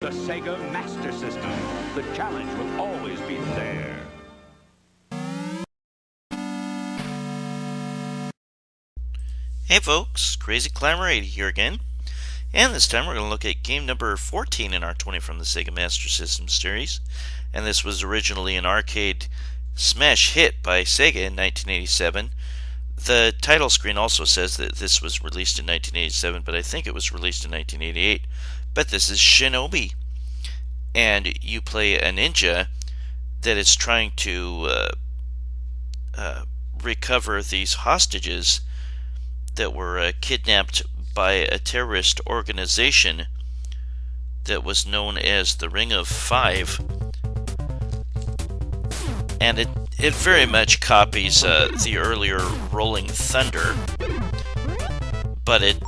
The Sega Master System. The challenge will always be there. Hey folks, Crazy Climber 80 here again, and this time we're going to look at game number 14 in our 20 from the Sega Master System series, and this was originally an arcade smash hit by Sega in 1987. The title screen also says that this was released in 1987, but I think it was released in 1988. But this is Shinobi, and you play a ninja that is trying to recover these hostages that were kidnapped by a terrorist organization that was known as the Ring of Five. And it very much copies the earlier Rolling Thunder, but it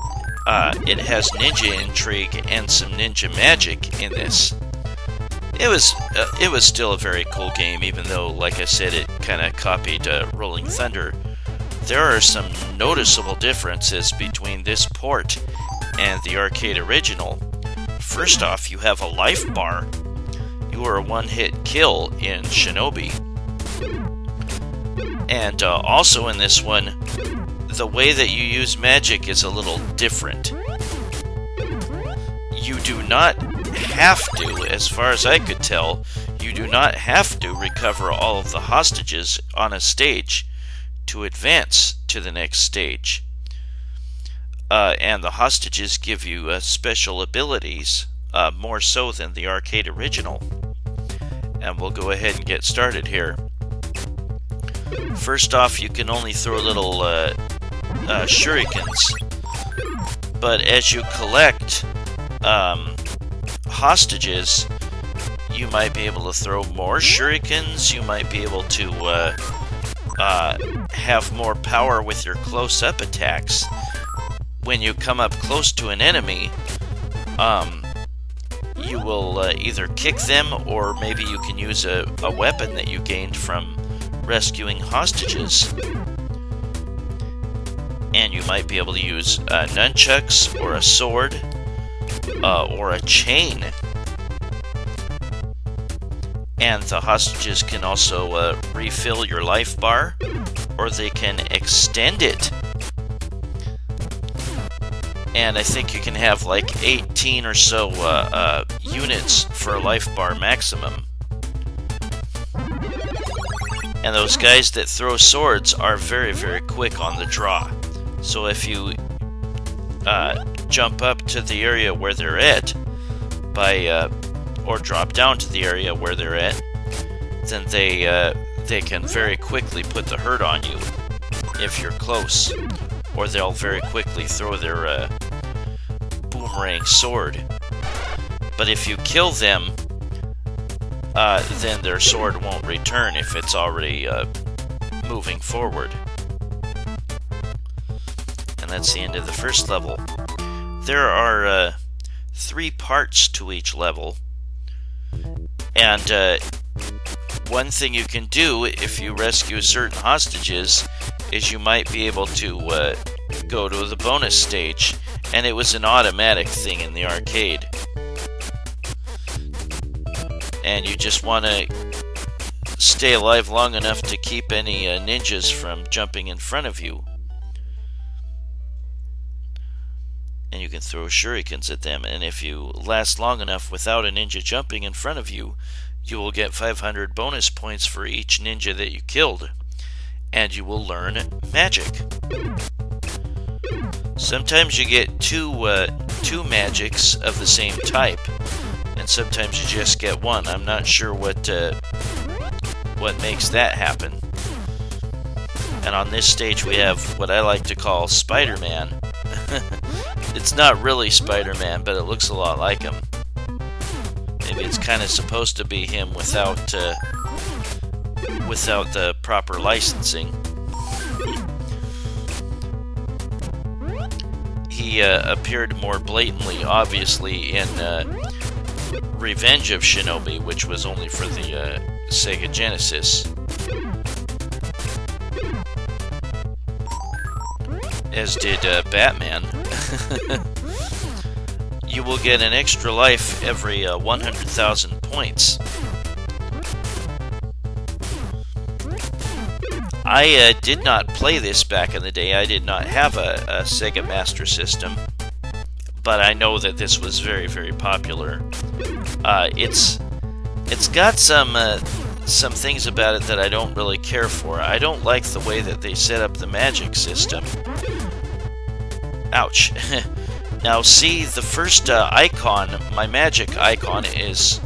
has ninja intrigue and some ninja magic in this. It was still a very cool game, even though, like I said, it kind of copied Rolling Thunder. There are some noticeable differences between this port and the arcade original. First off, you have a life bar. You are a one-hit kill in Shinobi. And also in this one, the way that you use magic is a little different. You do not have to, as far as I could tell, you do not have to recover all of the hostages on a stage to advance to the next stage. And the hostages give you special abilities, more so than the arcade original. And we'll go ahead and get started here. First off, you can only throw little shurikens, but as you collect hostages, you might be able to throw more shurikens. You might be able to have more power with your close-up attacks. When you come up close to an enemy, you will either kick them, or maybe you can use a weapon that you gained from rescuing hostages. And you might be able to use nunchucks, or a sword, or a chain. And the hostages can also refill your life bar, or they can extend it. And I think you can have like 18 or so units for a life bar maximum. And those guys that throw swords are very, very quick on the draw. So if you jump up to the area where they're at, or drop down to the area where they're at, then they can very quickly put the hurt on you if you're close, or they'll very quickly throw their boomerang sword. But if you kill them, then their sword won't return if it's already moving forward. And that's the end of the first level. There are 3 parts to each level. And one thing you can do if you rescue certain hostages is you might be able to go to the bonus stage. And it was an automatic thing in the arcade. And you just want to stay alive long enough to keep any ninjas from jumping in front of you. And you can throw shurikens at them, and if you last long enough without a ninja jumping in front of you, you will get 500 bonus points for each ninja that you killed, and you will learn magic. Sometimes you get two magics of the same type, and sometimes you just get one. I'm not sure what makes that happen. And on this stage we have what I like to call Spider-Man. It's not really Spider-Man, but it looks a lot like him. Maybe it's kind of supposed to be him without the proper licensing. He appeared more blatantly, obviously, in Revenge of Shinobi, which was only for the Sega Genesis. As did Batman. you will get an extra life every 100,000 points. I did not play this back in the day. I did not have a Sega Master System, but I know that this was very, very popular. It's got some things about it that I don't really care for. I don't like the way that they set up the magic system. Ouch. Now see, the first icon, my magic icon, is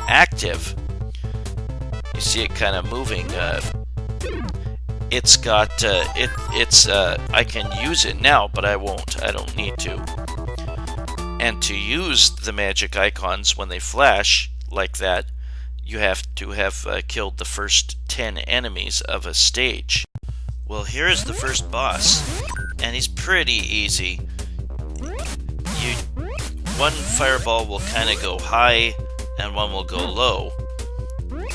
active. You see it kind of moving. It's got I can use it now, but I won't. I don't need to. And to use the magic icons when they flash like that, you have to have killed the first 10 enemies of a stage. Well, here is the first boss, and he's pretty easy. One fireball will kind of go high, and one will go low.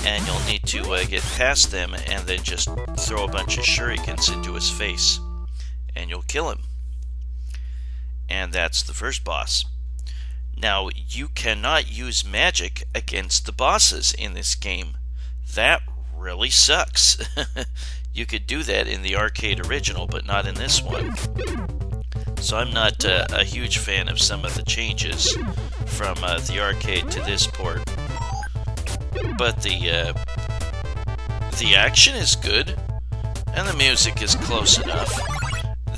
And you'll need to get past them and then just throw a bunch of shurikens into his face, and you'll kill him. And that's the first boss. Now, you cannot use magic against the bosses in this game. That really sucks. You could do that in the arcade original, but not in this one. So I'm not a huge fan of some of the changes from the arcade to this port. But the action is good, and the music is close enough.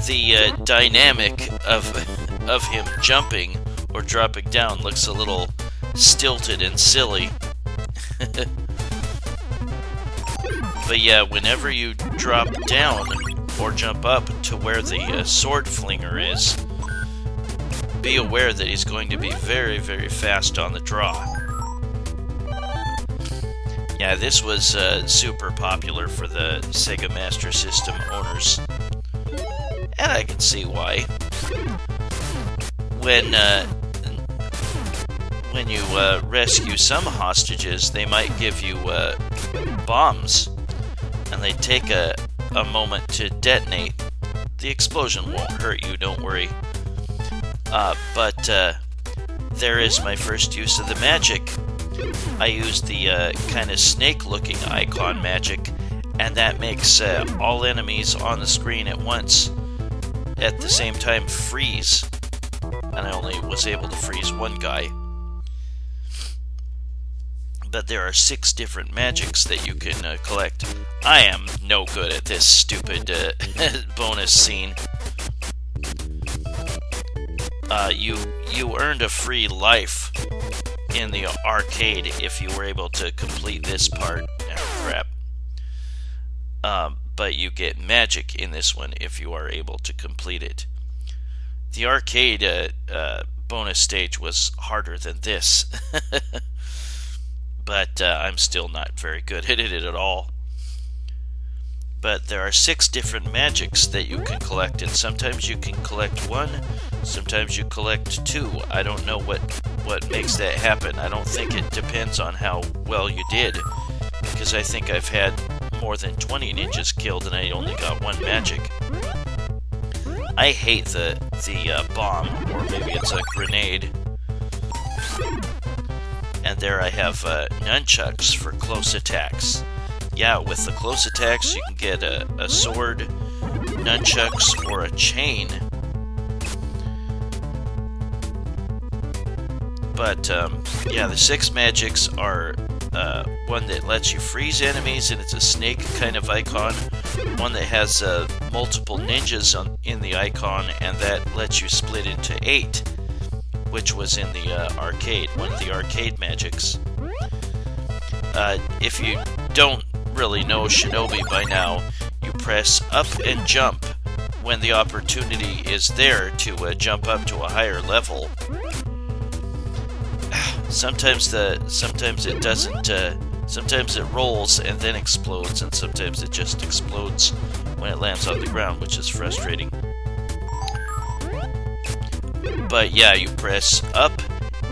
The dynamic of him jumping or dropping down looks a little stilted and silly. But yeah, whenever you drop down or jump up to where the sword flinger is, be aware that he's going to be very, very fast on the draw. Yeah, this was super popular for the Sega Master System owners, and I can see why. When you rescue some hostages, they might give you bombs, and they take a moment to detonate. The explosion won't hurt you, don't worry. But there is my first use of the magic. I used the kind of snake-looking icon magic, and that makes all enemies on the screen at once, at the same time, freeze. And I only was able to freeze one guy. But there are 6 different magics that you can collect. I am no good at this stupid bonus scene. You earned a free life in the arcade if you were able to complete this part. Oh, crap. But you get magic in this one if you are able to complete it. The arcade bonus stage was harder than this. But I'm still not very good at it at all. But there are 6 different magics that you can collect, and sometimes you can collect 1, sometimes you collect 2. I don't know what makes that happen. I don't think it depends on how well you did, because I think I've had more than 20 ninjas killed and I only got 1 magic. I hate the bomb, or maybe it's a grenade. And there I have nunchucks for close attacks. Yeah, with the close attacks you can get a sword, nunchucks, or a chain. But yeah, the 6 magics are one that lets you freeze enemies, and it's a snake kind of icon. One that has multiple ninjas in the icon, and that lets you split into 8. Which was in the arcade, one of the arcade magics. If you don't really know Shinobi by now, you press up and jump when the opportunity is there to jump up to a higher level. Sometimes it doesn't. Sometimes it rolls and then explodes, and sometimes it just explodes when it lands on the ground, which is frustrating. But yeah, you press up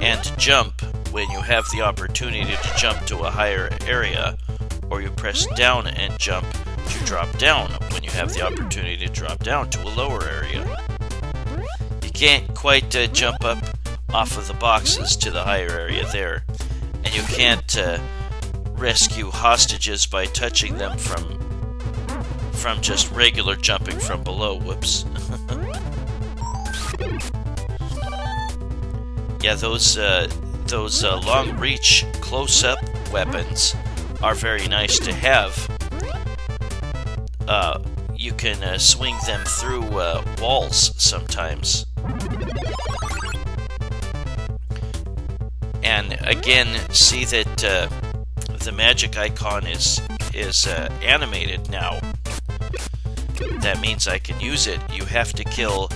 and jump when you have the opportunity to jump to a higher area, or you press down and jump to drop down when you have the opportunity to drop down to a lower area. You can't quite jump up off of the boxes to the higher area there, and you can't rescue hostages by touching them from just regular jumping from below. Whoops. Yeah, those long reach close-up weapons are very nice to have. You can swing them through walls sometimes. And again, see that the magic icon is animated now. That means I can use it. You have to kill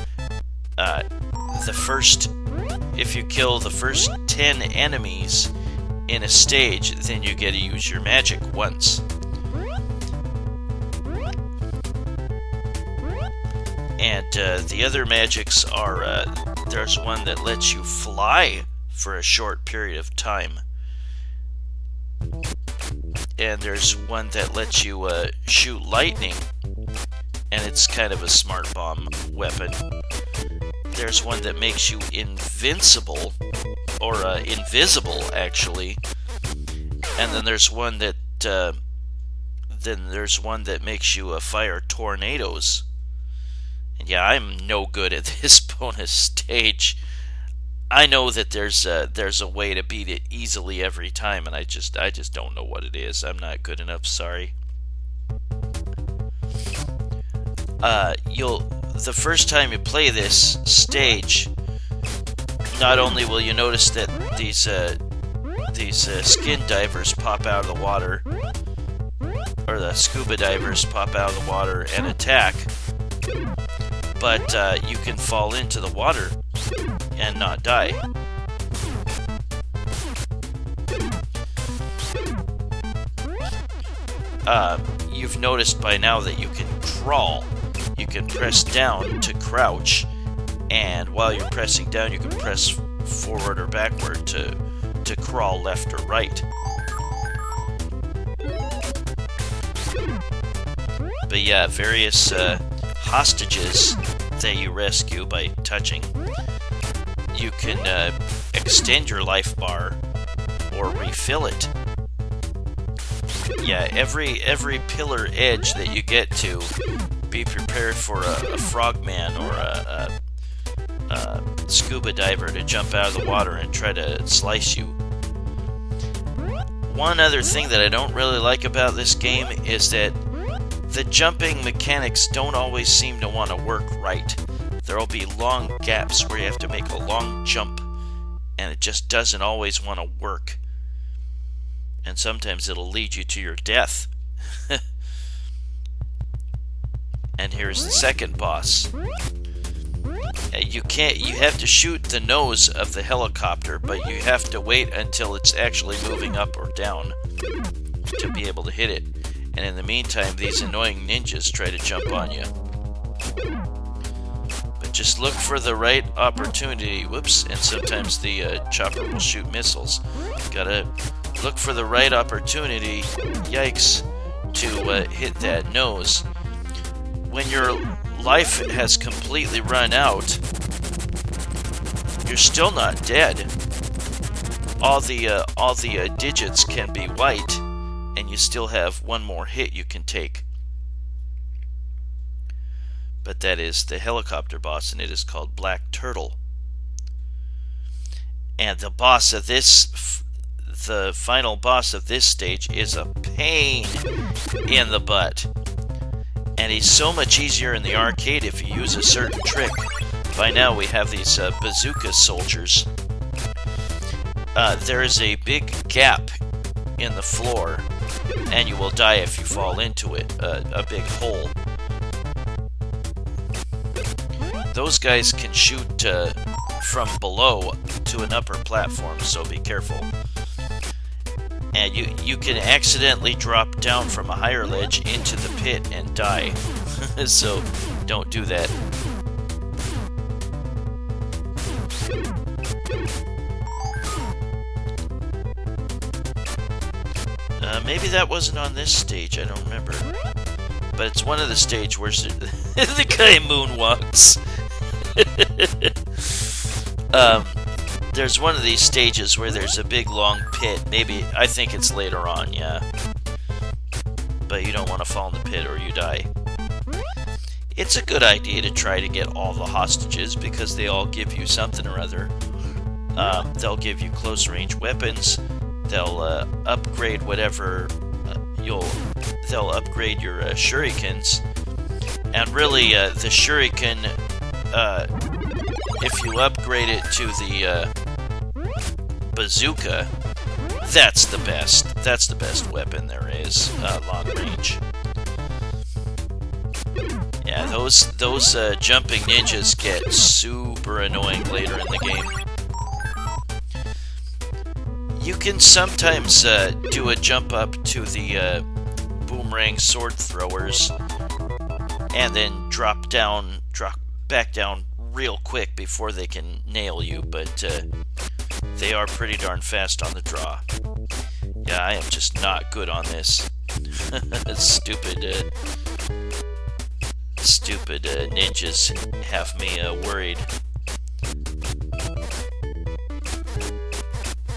if you kill the first 10 enemies in a stage, then you get to use your magic once. And the other magics are, there's one that lets you fly for a short period of time. And there's one that lets you shoot lightning, and it's kind of a smart bomb weapon. There's one that makes you invincible, or invisible, actually. And then there's one that makes you fire tornadoes. And yeah, I'm no good at this bonus stage. I know that there's a way to beat it easily every time, and I just don't know what it is. I'm not good enough. Sorry. The first time you play this stage, not only will you notice that these skin divers pop out of the water, or the scuba divers pop out of the water and attack, but you can fall into the water and not die. You've noticed by now that you can crawl. You can press down to crouch, and while you're pressing down, you can press forward or backward to crawl left or right. But yeah, various hostages that you rescue by touching. You can extend your life bar or refill it. Yeah, every pillar edge that you get to, be prepared for a frogman or a scuba diver to jump out of the water and try to slice you. One other thing that I don't really like about this game is that the jumping mechanics don't always seem to want to work right. There will be long gaps where you have to make a long jump, and it just doesn't always want to work. And sometimes it'll lead you to your death. And here's the second boss. You have to shoot the nose of the helicopter, but you have to wait until it's actually moving up or down to be able to hit it. And in the meantime, these annoying ninjas try to jump on you. But just look for the right opportunity. Whoops, and sometimes the chopper will shoot missiles. Gotta look for the right opportunity, yikes, to hit that nose. When your life has completely run out, you're still not dead. All the digits can be white, and you still have one more hit you can take. But that is the helicopter boss, and it is called Black Turtle. And the boss of the final boss of this stage is a pain in the butt. And he's so much easier in the arcade if you use a certain trick. By now we have these bazooka soldiers. There is a big gap in the floor, and you will die if you fall into it. A big hole. Those guys can shoot from below to an upper platform, so be careful. And you can accidentally drop down from a higher ledge into the pit and die. So don't do that. Maybe that wasn't on this stage, I don't remember. But it's one of the stages where the guy moonwalks. There's one of these stages where there's a big long pit. Maybe, I think it's later on, yeah. But you don't want to fall in the pit or you die. It's a good idea to try to get all the hostages because they all give you something or other. They'll give you close range weapons. They'll upgrade whatever they'll upgrade your shurikens. And really, the shuriken, if you upgrade it to the bazooka, that's the best. That's the best weapon there is, long range. Yeah, those jumping ninjas get super annoying later in the game. You can sometimes do a jump up to the boomerang sword throwers, and then drop back down real quick before they can nail you, but they are pretty darn fast on the draw. Yeah, I am just not good on this. Stupid ninjas have me worried.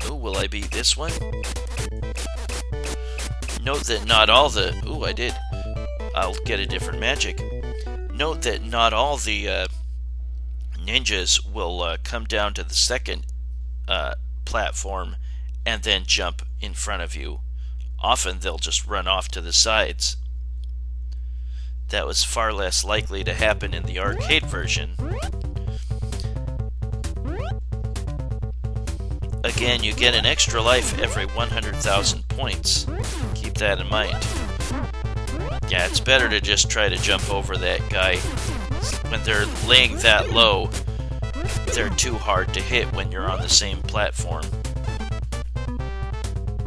Oh, will I beat this one? Note that not all the... Ooh, I did. I'll get a different magic. Note that not all the ninjas will come down to the second platform and then jump in front of you. Often they'll just run off to the sides. That was far less likely to happen in the arcade version. Again, you get an extra life every 100,000 points. Keep that in mind. Yeah, it's better to just try to jump over that guy. When they're laying that low, they're too hard to hit when you're on the same platform.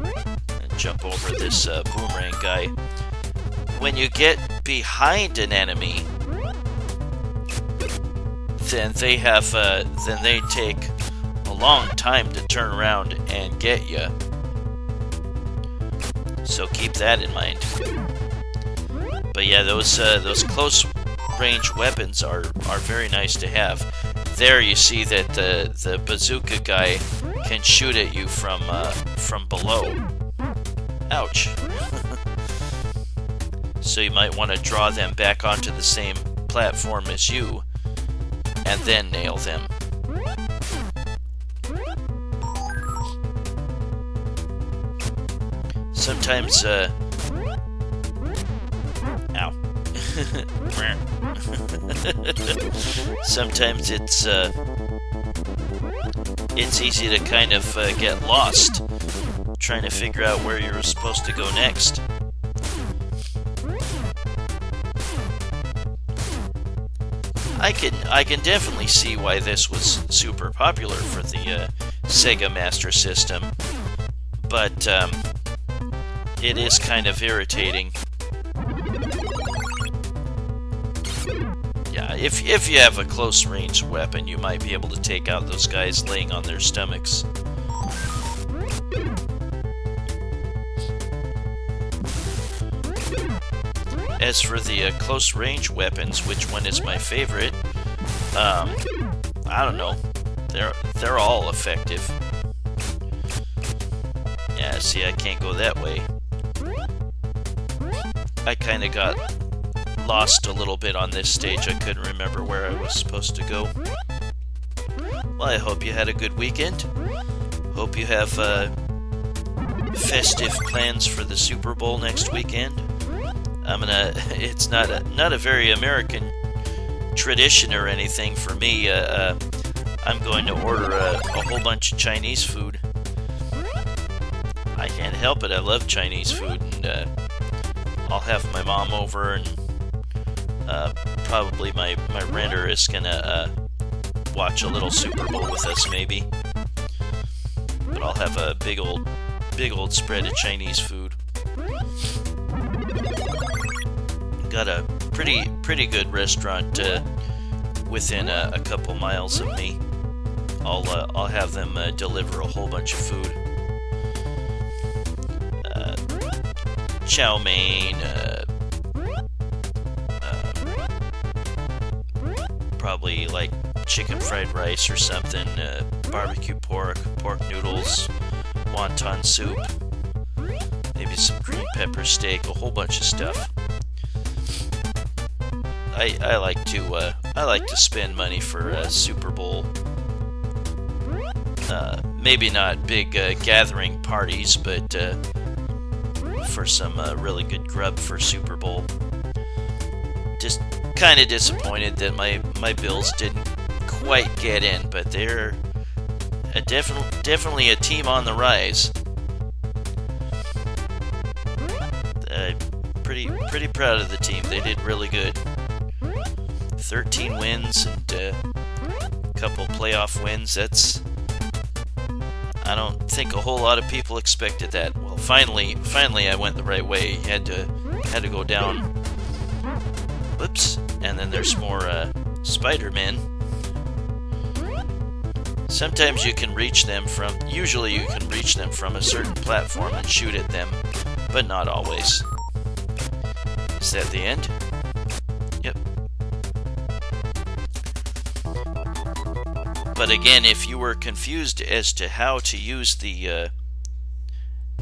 And jump over this boomerang guy. When you get behind an enemy, then they take a long time to turn around and get you. So keep that in mind. But yeah, those close range weapons are very nice to have. There you see that the bazooka guy can shoot at you from below. Ouch. So you might want to draw them back onto the same platform as you, and then nail them. Sometimes, ow. Sometimes it's easy to kind of get lost, trying to figure out where you're supposed to go next. I can definitely see why this was super popular for the Sega Master System, but it is kind of irritating. Yeah, if you have a close range weapon, you might be able to take out those guys laying on their stomachs. As for the close range weapons, which one is my favorite? I don't know. They're all effective. Yeah, see, I can't go that way. I kind of got lost a little bit on this stage. I couldn't remember where I was supposed to go. Well, I hope you had a good weekend. Hope you have festive plans for the Super Bowl next weekend. It's not a very American tradition or anything for me. I'm going to order a whole bunch of Chinese food. I can't help it. I love Chinese food, and I'll have my mom over, and probably my renter is gonna watch a little Super Bowl with us, maybe. But I'll have a big old spread of Chinese food. Got a pretty good restaurant within a couple miles of me. I'll have them deliver a whole bunch of food. Chow mein, probably like chicken fried rice or something, barbecue pork, pork noodles, wonton soup, maybe some green pepper steak, a whole bunch of stuff. I like to spend money for Super Bowl. Maybe not big gathering parties, but for some really good grub for Super Bowl. Just kind of disappointed that my Bills didn't quite get in, but they're definitely a team on the rise. Pretty proud of the team. They did really good. 13 wins and a couple playoff wins. I don't think a whole lot of people expected that. Well, finally I went the right way. Had to go down. Whoops. And then there's more Spider-Men. Sometimes you can reach them usually you can reach them from a certain platform and shoot at them, but not always. Is that the end? Yep. But again, if you were confused as to how to use the...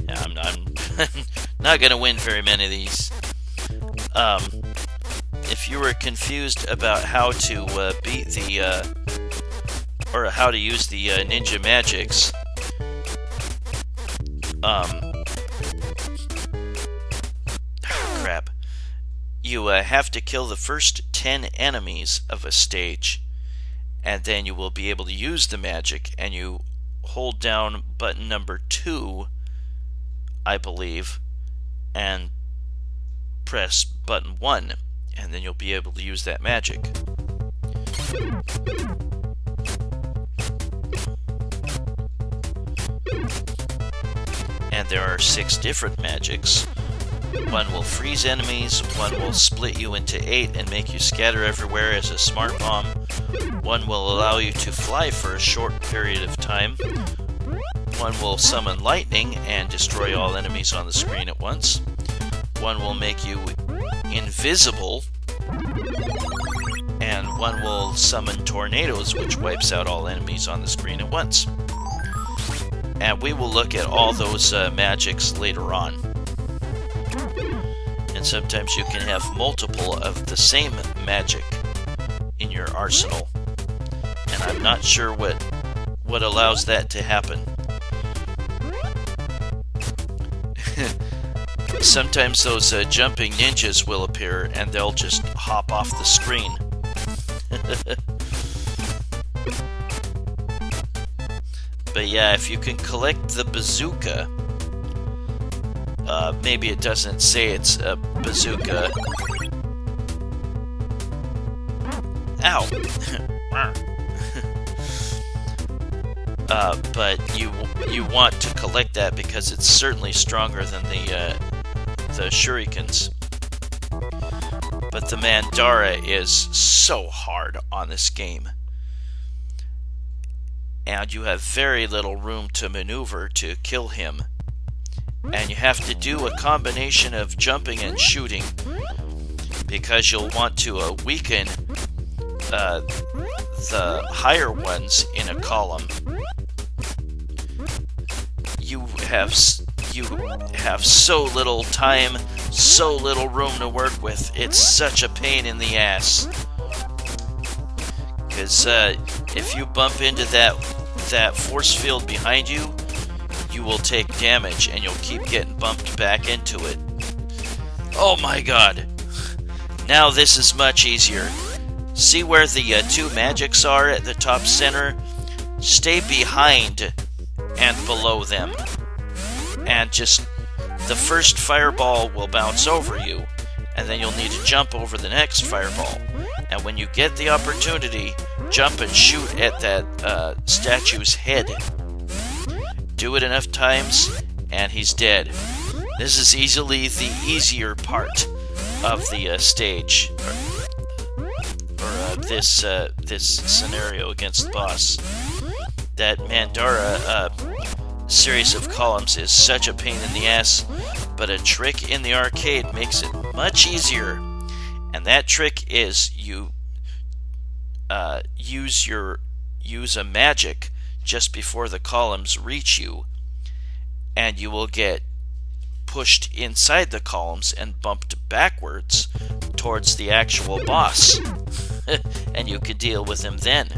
I'm not going to win very many of these. If you were confused about how to beat the... or how to use the ninja magics, crap. You have to kill the first 10 enemies of a stage, and then you will be able to use the magic, and you hold down button number 2, I believe, and press button 1, and then you'll be able to use that magic. And there are 6 different magics. One will freeze enemies, one will split you into 8 and make you scatter everywhere as a smart bomb. One will allow you to fly for a short period of time. One will summon lightning and destroy all enemies on the screen at once. One will make you invisible. And one will summon tornadoes, which wipes out all enemies on the screen at once. And we will look at all those magics later on. And sometimes you can have multiple of the same magic in your arsenal. And I'm not sure what allows that to happen. Sometimes those jumping ninjas will appear and they'll just hop off the screen. But yeah, if you can collect the bazooka, maybe it doesn't say it's a bazooka. Ow! But you want to collect that because it's certainly stronger than the shurikens. But the Mandara is so hard on this game. And you have very little room to maneuver to kill him. And you have to do a combination of jumping and shooting, because you'll want to weaken the higher ones in a column. You have so little time, so little room to work with. It's such a pain in the ass. Because if you bump into that force field behind you, you will take damage and you'll keep getting bumped back into it. Oh my god. Now this is much easier. See where the 2 magics are at the top center? Stay behind and below them. And just the first fireball will bounce over you, and then you'll need to jump over the next fireball. And when you get the opportunity, jump and shoot at that statue's head. Do it enough times, and he's dead. This is easily the easier part of the stage, or this scenario against the boss. That Mandara series of columns is such a pain in the ass, but a trick in the arcade makes it much easier. And that trick is you use a magic just before the columns reach you, and you will get pushed inside the columns and bumped backwards towards the actual boss. And you can deal with him then.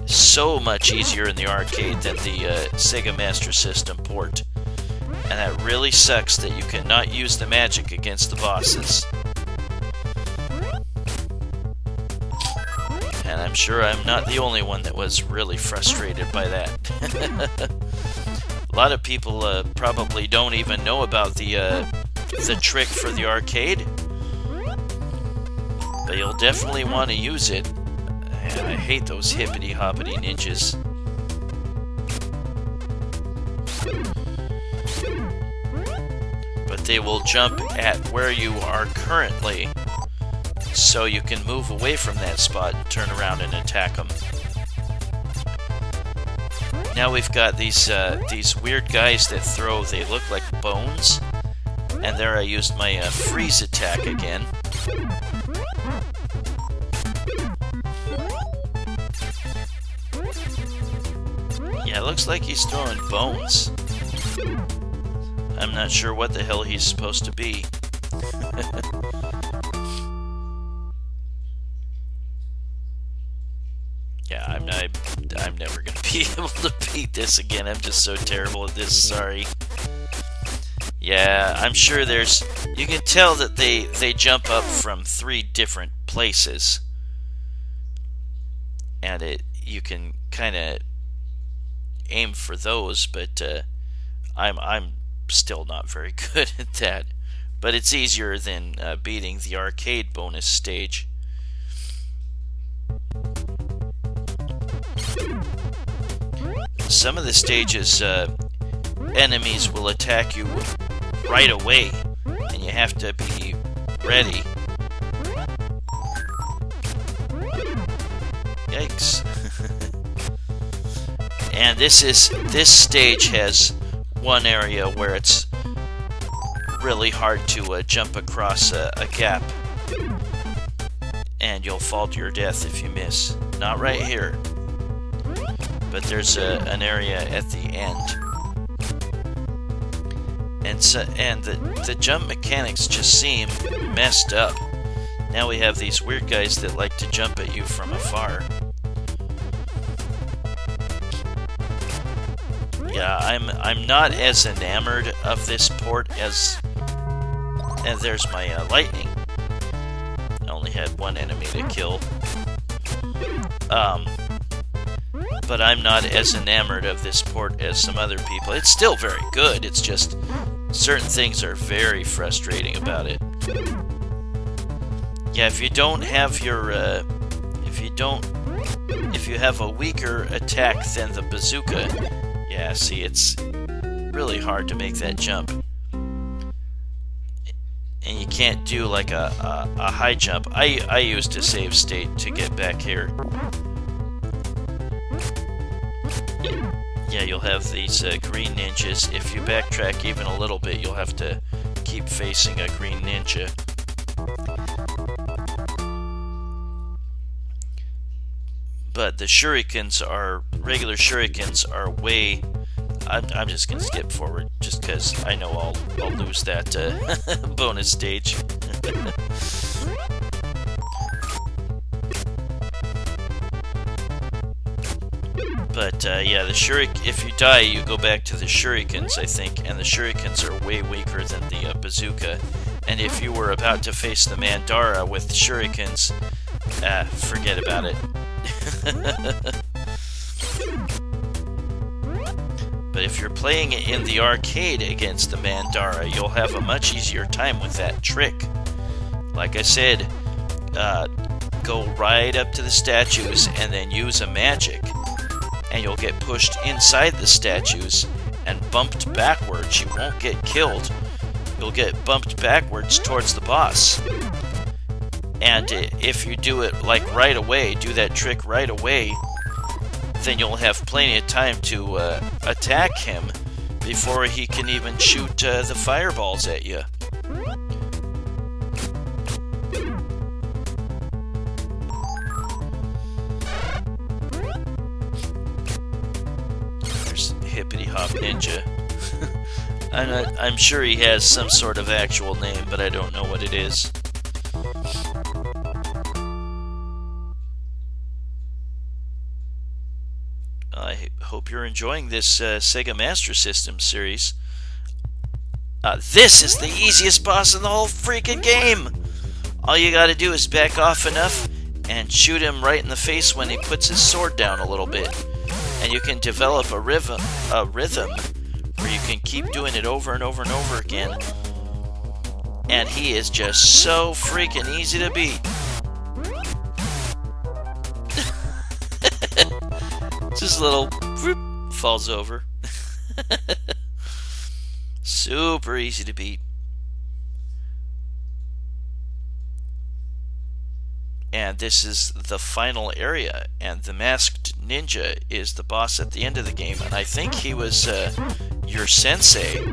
So much easier in the arcade than the Sega Master System port. And that really sucks that you cannot use the magic against the bosses. And I'm sure I'm not the only one that was really frustrated by that. A lot of people probably don't even know about the trick for the arcade, but you'll definitely want to use it. And I hate those hippity-hoppity ninjas. But they will jump at where you are currently, so you can move away from that spot and turn around and attack them. Now we've got these weird guys that throw, they look like bones. And there I used my freeze attack again. Yeah, it looks like he's throwing bones. I'm not sure what the hell he's supposed to be. Yeah, I'm never gonna be able to beat this again. I'm just so terrible at this, sorry. Yeah, I'm sure you can tell that they jump up from 3 different places. And you can kind of aim for those, but I'm still not very good at that. But it's easier than beating the arcade bonus stage. Some of the stages, enemies will attack you right away, and you have to be ready. Yikes. And this stage has one area where it's really hard to jump across a gap, and you'll fall to your death if you miss. Not right here, but there's an area at the end. And the jump mechanics just seem messed up. Now we have these weird guys that like to jump at you from afar. Yeah, I'm not as enamored of this port as... And there's my lightning. I only had one enemy to kill. But I'm not as enamored of this port as some other people. It's still very good, it's just certain things are very frustrating about it. Yeah, if you don't have your, if you have a weaker attack than the bazooka, yeah, see, it's really hard to make that jump. And you can't do like a high jump. I used a save state to get back here. Yeah, you'll have these green ninjas. If you backtrack even a little bit, you'll have to keep facing a green ninja. But the shurikens regular shurikens are way... I'm just going to skip forward, just because I know I'll lose that bonus stage. But yeah, if you die, you go back to the shurikens, I think, and the shurikens are way weaker than the bazooka. And if you were about to face the Mandara with shurikens, forget about it. But if you're playing it in the arcade against the Mandara, you'll have a much easier time with that trick. Like I said, go right up to the statues and then use a magic, and you'll get pushed inside the statues and bumped backwards. You won't get killed. You'll get bumped backwards towards the boss. And if you do it like right away, do that trick right away, then you'll have plenty of time to attack him before he can even shoot the fireballs at you. Ninja. I'm sure he has some sort of actual name, but I don't know what it is. I hope you're enjoying this Sega Master System series. This is the easiest boss in the whole freaking game! All you gotta do is back off enough and shoot him right in the face when he puts his sword down a little bit. And you can develop a rhythm where you can keep doing it over and over and over again. And he is just so freaking easy to beat. Just a little whoop, falls over. Super easy to beat. And this is the final area, and the masked ninja is the boss at the end of the game, and I think he was your sensei,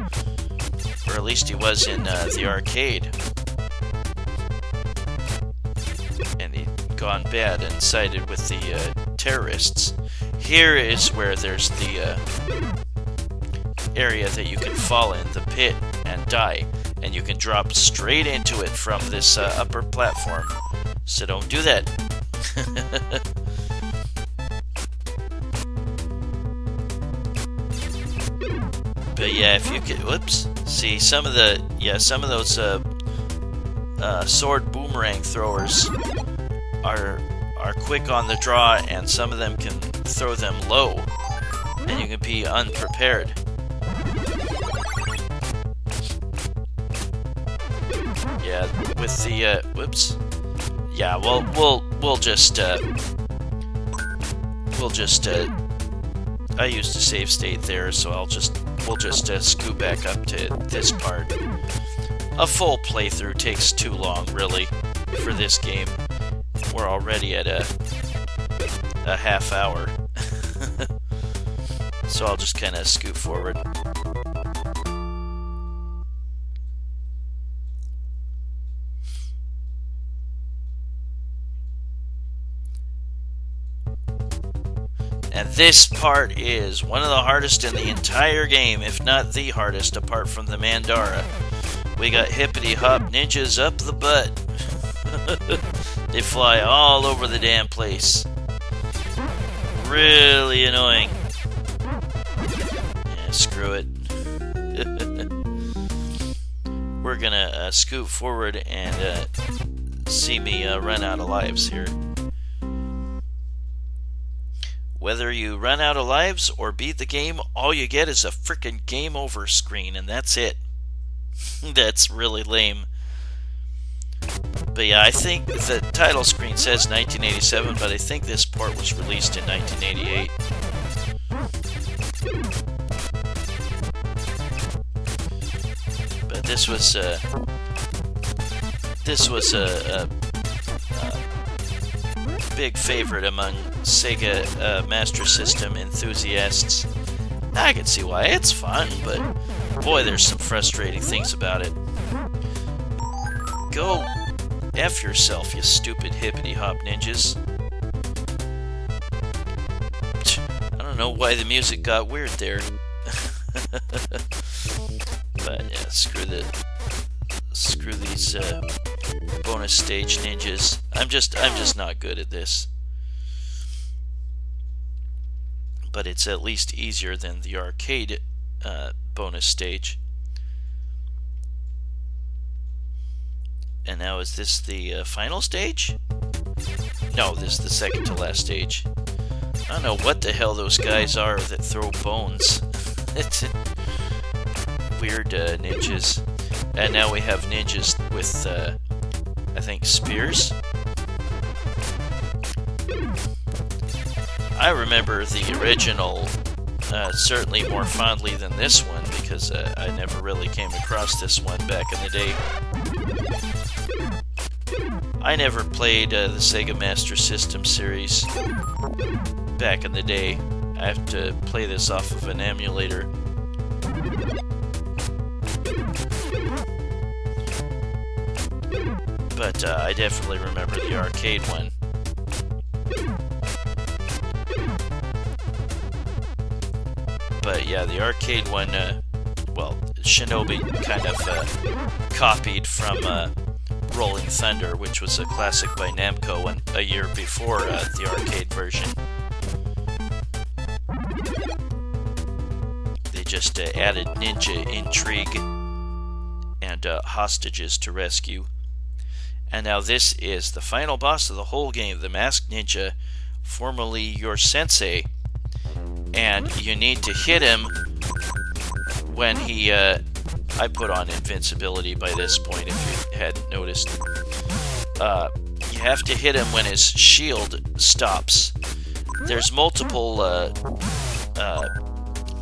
or at least he was in the arcade, and he'd gone bad and sided with the terrorists. Here is where there's the area that you can fall in, the pit, and die, and you can drop straight into it from this upper platform. So don't do that. But yeah, if you could, whoops. See, some of those sword boomerang throwers are quick on the draw, and some of them can throw them low, and you can be unprepared. Yeah, with the whoops. Yeah, well, we'll just I used to save state there, so we'll just scoot back up to this part. A full playthrough takes too long, really, for this game. We're already at a half hour. So I'll just kind of scoot forward. And this part is one of the hardest in the entire game, if not the hardest, apart from the Mandara. We got hippity-hop ninjas up the butt. They fly all over the damn place. Really annoying. Yeah, screw it. We're gonna scoot forward and see me run out of lives here. Whether you run out of lives or beat the game, all you get is a frickin' game over screen, and that's it. That's really lame. But yeah, I think the title screen says 1987, but I think this port was released in 1988. But this was a big favorite among Sega Master System enthusiasts. I can see why it's fun, but boy, there's some frustrating things about it. Go F yourself, you stupid hippity-hop ninjas. I don't know why the music got weird there. But yeah, screw these bonus stage ninjas. I'm just not good at this. But it's at least easier than the arcade bonus stage. And now, is this the final stage? No, this is the second to last stage. I don't know what the hell those guys are that throw bones. It's weird ninjas. And now we have ninjas with, I think, spears. I remember the original certainly more fondly than this one, because I never really came across this one back in the day. I never played the Sega Master System series back in the day. I have to play this off of an emulator. But I definitely remember the arcade one. But yeah, the arcade one, well, Shinobi kind of copied from Rolling Thunder, which was a classic by Namco a year before the arcade version. They just added ninja intrigue and hostages to rescue. And now this is the final boss of the whole game, the Masked Ninja, formerly your sensei. And you need to hit him when he... I put on invincibility by this point, if you hadn't noticed. You have to hit him when his shield stops. There's multiple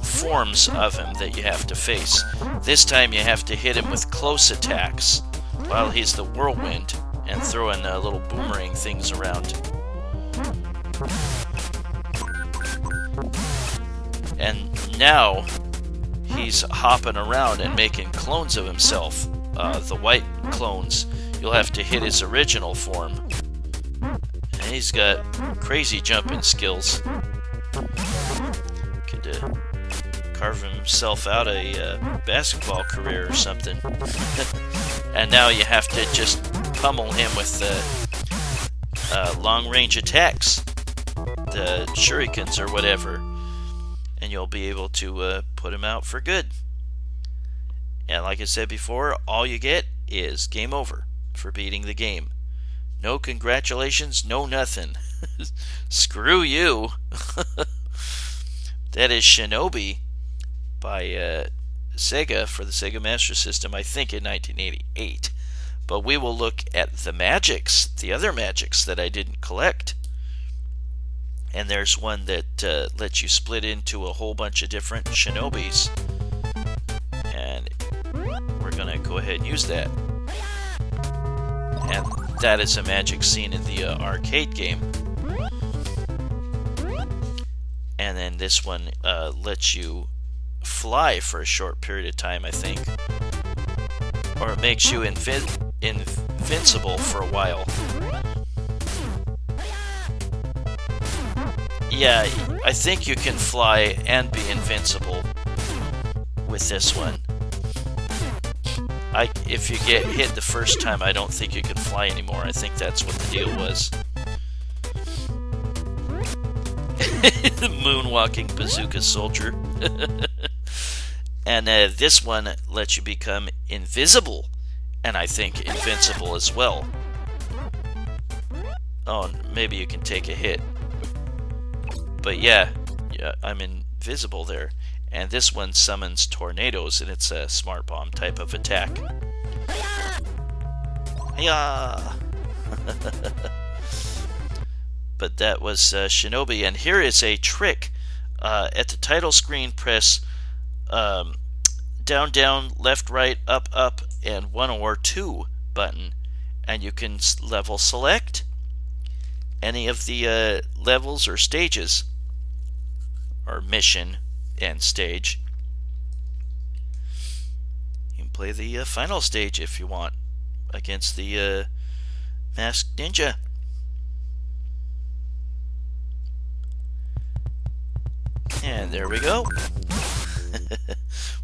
forms of him that you have to face. This time you have to hit him with close attacks while he's the whirlwind and throwing little boomerang things around. And now he's hopping around and making clones of himself. The white clones, you'll have to hit his original form. And he's got crazy jumping skills. Could carve himself out a basketball career or something. And now you have to just pummel him with long-range attacks, the shurikens or whatever, and you'll be able to put him out for good. And like I said before, all you get is game over for beating the game. No congratulations, no nothing. Screw you. That is Shinobi by Sega for the Sega Master System, I think in 1988. But we will look at the magics, the other magics that I didn't collect. And there's one that lets you split into a whole bunch of different Shinobis. And we're going to go ahead and use that. And that is a magic seen in the arcade game. And then this one lets you fly for a short period of time, I think. Or it makes you invincible for a while. Yeah, I think you can fly and be invincible with this one. If you get hit the first time, I don't think you can fly anymore. I think that's what the deal was. Moonwalking bazooka soldier. And this one lets you become invisible, and I think invincible as well. Oh, maybe you can take a hit. But yeah, I'm invisible there. And this one summons tornadoes, and it's a smart bomb type of attack. Yeah. But that was Shinobi, and here is a trick. At the title screen, press down, down, left, right, up, up, and 1 or 2 button, and you can level select any of the levels or stages, or mission and stage. You can play the final stage if you want against the Masked Ninja. And there we go.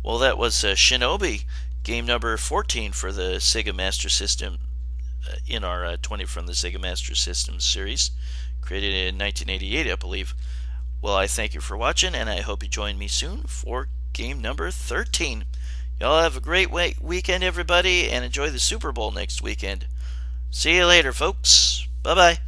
Well, that was Shinobi, game number 14 for the Sega Master System in our 20 from the Sega Master System series, created in 1988, I believe. Well, I thank you for watching, and I hope you join me soon for game number 13. Y'all have a great weekend, everybody, and enjoy the Super Bowl next weekend. See you later, folks. Bye-bye.